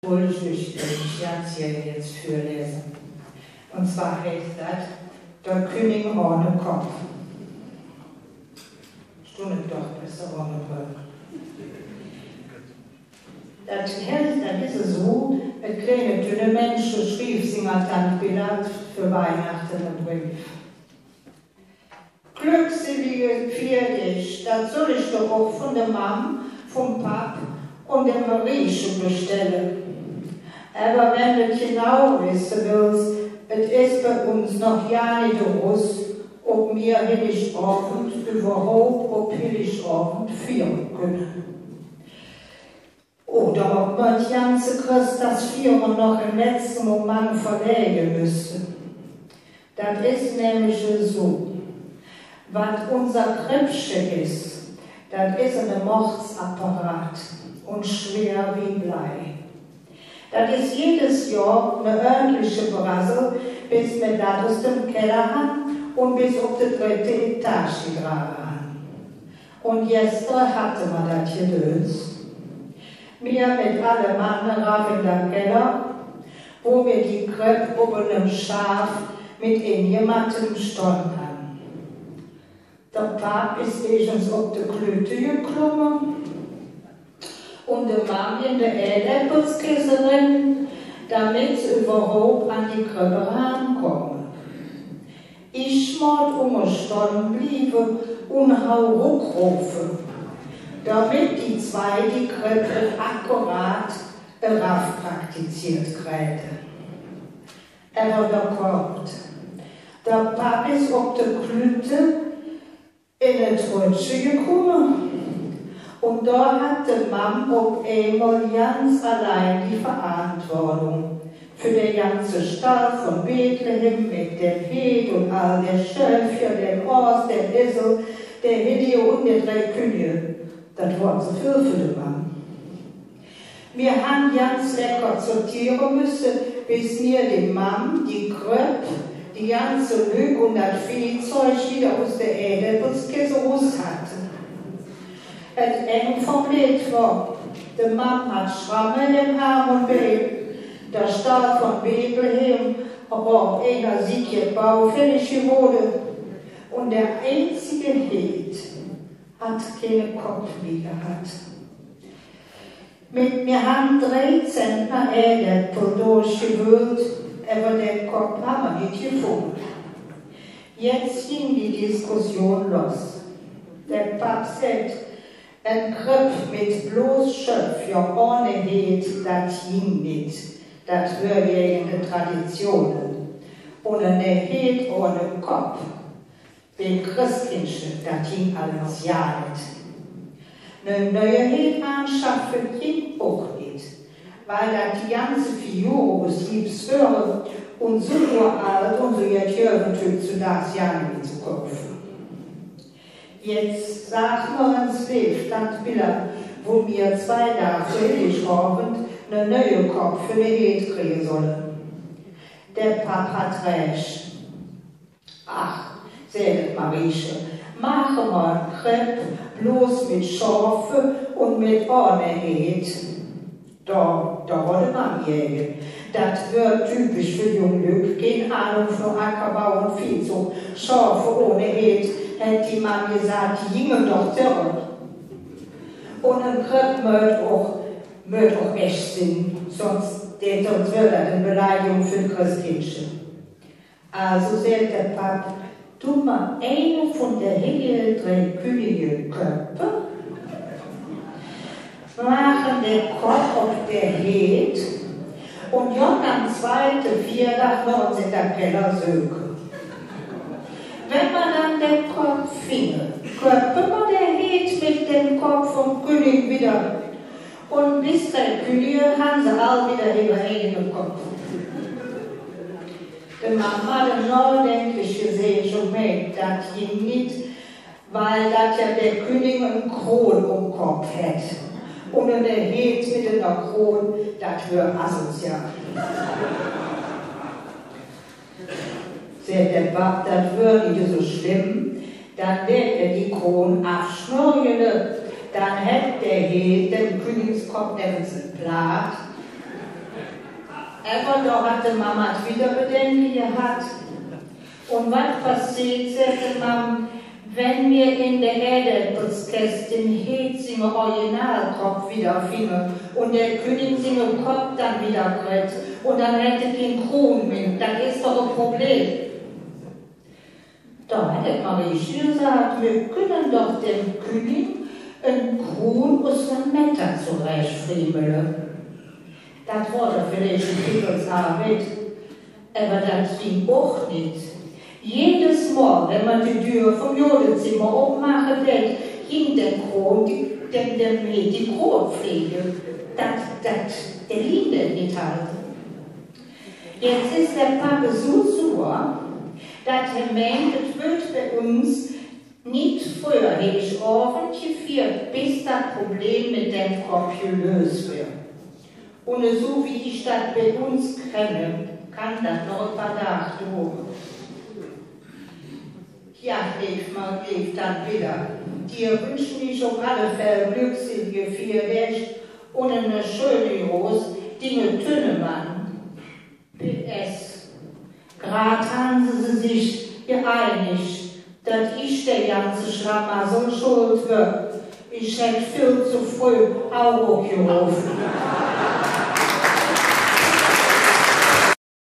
wohlsüchtig, jetzt für lesen. Und zwar heißt das, der König ohne Kopf. Stunde doch besser ohne Kopf. Das ist so, ein kleiner, dünner Mensch schrieb Singertant Pilat für Weihnachten einen Brief. Glückselige Pferdich, das soll ich doch auch von der Mam, vom Pap und der Mariechen bestellen. Aber wenn du genau wissen willst, es ist bei uns noch ja nicht aus, ob wir Heiligabend überhaupt ob Heiligabend feiern können. Oder ob man die ganze Christ das Feiern noch im letzten Moment verlegen müsste. Das ist nämlich so. Was unser Krippchen ist, das ist ein Mordsapparat und schwer wie Blei. Das ist jedes Jahr eine örtliche Brassel, bis wir das aus dem Keller haben und bis auf die 3. Etage gegraben haben. Und gestern hatte man das Gedöns. Wir mit allem anderen in der Keller, wo wir die Krippe oben im Schaf mit jemandem standen haben. Der Pap ist erstens auf die Klöte geklommen und der Mami in der Erdäpfelskesserin, damit sie überhaupt an die Krippe rankommen. Ich mod umgestanden bliebe und hau ruckrufe, damit die zwei die Krippe akkurat rauf praktiziert kriegen. Aber der kommt. Der Pap ist auf der Klöte in eine Trötsche gekommen. Und da hat die Mam auf einmal ganz allein die Verantwortung für den ganzen Stall von Bethlehem mit dem Hed und all der Schöpfer, der Ors, der Esel, der Hideo und der 3 Könige. Das war zu viel für die Mam. Wir haben ganz lecker sortieren müssen, bis wir die Mam, die Krippe, die ganze Lüge und das Viehzeug wieder aus der Erdäpfelskiste raus hatten. Es eng vom Lied war. Die Mam hat Schrammel im Arm und Bein. Der Stall von Bethlehem, aber auf einer Sieg baufällig geworden. Und der einzige Hed hat keine Kopf mehr gehabt. Wir haben 3 Zentner Erdäpfel durchgewühlt, aber den Kopf haben wir nicht gefunden. Jetzt ging die Diskussion los. Der Pap sagt, ein Kripp mit bloß Schöpf, ja ohne Hed, das ging nicht. Das wäre gegen die Traditionen. Und ein Hed ohne Kopf, den Christkindchen, das ging alles ja nicht. Eine neue Hed anschaffen ging auch nicht, weil das die ganze Figur aus Liebshören und so uralt und so jetzt Jürgentyp zu das ja nicht zu kaufen. Jetzt sagt man uns Standbilder, wo wir 2 Tage Heiligabend einen neuen Kopf für die Hed kriegen sollen. Der Pap hat recht. Ach, sagt Mariechen, machen wir ein Kripp bloß mit Schafe und mit ohne Hed. Da wollte man jägen. Das wird typisch für Junglück, keine Ahnung von Ackerbau und Viehzucht. Schafe ohne Hed, hätte die Mann gesagt, die gingen doch zurück. Und ein Kripp möcht auch echt sein, sonst wird das eine Beleidigung für ein Christkindchen. Also sagt der Pap, tu mal eine von der Hegel 3 Könige Köpfe, machen den Kopf auf der Hed und dann am 2., 4. noch in der Keller suchen. Wenn man dann den Kopf findet, köpfe man der Hed mit dem Kopf vom König wieder. Und bis der König haben sie all wieder ihre eigenen Kopf. Die Mama hat nachdenklich gesehen, schon merkt, das ging nicht, weil das ja der König einen Kron um den Kopf hat. Und der Hed mit einer Kron, das wäre asozial. Sagt der Pap, das wäre nicht so schlimm, dann wird er die Kron abschnurren. Dann hätte der Hed den Königskopf nirgends platt Aber da hatte Mama wieder Bedenken gehabt. Und was passiert, sagte Mama, wenn wir in der Erde den Hetzinger Originalkopf wiederfinden und der Königsinger Kopf dann wieder kriegt und dann hätte den Kron mit, dann ist doch ein Problem. Da hätte Marie gesagt, wir können doch dem König einen Kron aus einem Meter zurechtfriemeln. Das war doch vielleicht ein Pickelsarbeit, aber das ging auch nicht. Jedes Mal, wenn man die Tür vom Jodenzimmer aufmachen will, ging der Kron, die Kronpflege, der Linie nicht halten. Jetzt ist der Papa so sauer, dass er meint, es wird bei uns nicht früher ich geführt, bis das Problem mit dem Kopf gelöst wird. Und so wie ich das bei uns kenne, kann das noch ein paar Tage dauern. Ja, ich dann wieder. Dir wünschen mich auf alle Fälle glückselige Vierrecht und eine schöne Rose, die eine Tünne machen. PS. Grad haben sie sich geeinigt, dass ich der ganze Schlamassel schuld wird. Ich hätte viel zu früh auch gerufen.